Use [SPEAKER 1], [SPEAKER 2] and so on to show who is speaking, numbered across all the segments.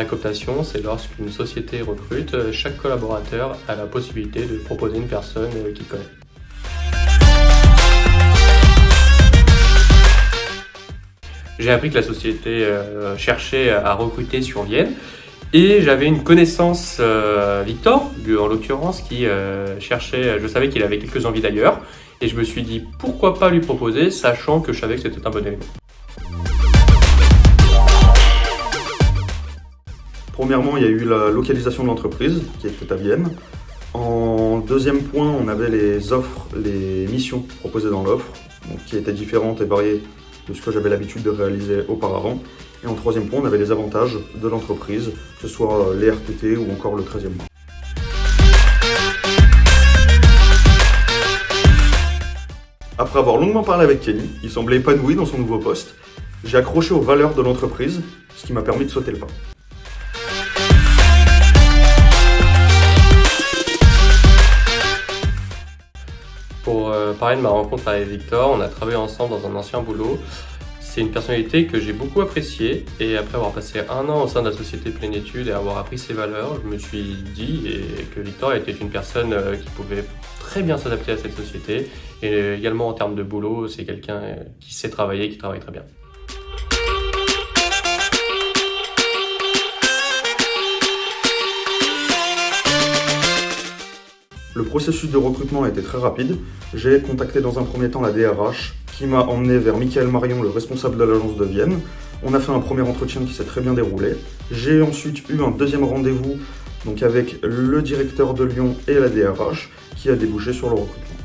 [SPEAKER 1] La cooptation, c'est lorsqu'une société recrute, chaque collaborateur a la possibilité de proposer une personne qu'il connaît. J'ai appris que la société cherchait à recruter sur Vienne et j'avais une connaissance, Victor, en l'occurrence, qui cherchait, je savais qu'il avait quelques envies d'ailleurs et je me suis dit pourquoi pas lui proposer, sachant que je savais que c'était un bon élément.
[SPEAKER 2] Premièrement, il y a eu la localisation de l'entreprise qui était à Vienne. En deuxième point, on avait les offres, les missions proposées dans l'offre, qui étaient différentes et variées de ce que j'avais l'habitude de réaliser auparavant. Et en troisième point, on avait les avantages de l'entreprise, que ce soit les RTT ou encore le 13e mois. Après avoir longuement parlé avec Kenny, il semblait épanoui dans son nouveau poste. J'ai accroché aux valeurs de l'entreprise, ce qui m'a permis de sauter le pas.
[SPEAKER 1] Pour parler de ma rencontre avec Victor, on a travaillé ensemble dans un ancien boulot. C'est une personnalité que j'ai beaucoup appréciée et après avoir passé 1 an au sein de la société Plénitude et avoir appris ses valeurs, je me suis dit que Victor était une personne qui pouvait très bien s'adapter à cette société et également en termes de boulot, c'est quelqu'un qui sait travailler et qui travaille très bien.
[SPEAKER 2] Le processus de recrutement a été très rapide. J'ai contacté dans un premier temps la DRH qui m'a emmené vers Michael Marion, le responsable de l'agence de Vienne. On a fait un premier entretien qui s'est très bien déroulé. J'ai ensuite eu un deuxième rendez-vous donc avec le directeur de Lyon et la DRH qui a débouché sur le recrutement.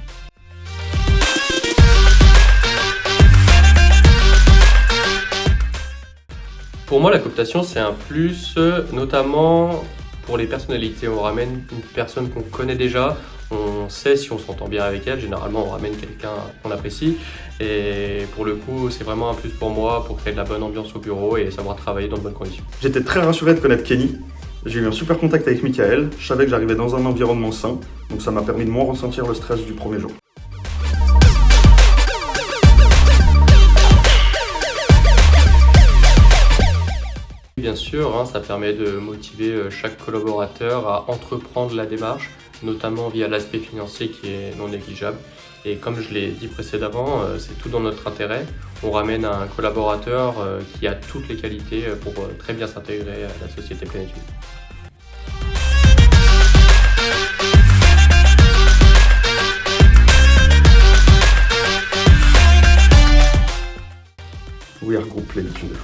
[SPEAKER 1] Pour moi, la cooptation, c'est un plus, notamment pour les personnalités. On ramène une personne qu'on connaît déjà, on sait si on s'entend bien avec elle, généralement on ramène quelqu'un qu'on apprécie et pour le coup c'est vraiment un plus pour moi pour créer de la bonne ambiance au bureau et savoir travailler dans de bonnes conditions.
[SPEAKER 2] J'étais très rassuré de connaître Kenny, j'ai eu un super contact avec Michael, je savais que j'arrivais dans un environnement sain, donc ça m'a permis de moins ressentir le stress du premier jour.
[SPEAKER 1] Bien sûr, ça permet de motiver chaque collaborateur à entreprendre la démarche, notamment via l'aspect financier qui est non négligeable. Et comme je l'ai dit précédemment, c'est tout dans notre intérêt. On ramène un collaborateur qui a toutes les qualités pour très bien s'intégrer à la société Plénitude.
[SPEAKER 2] We are Groupe Plénitude.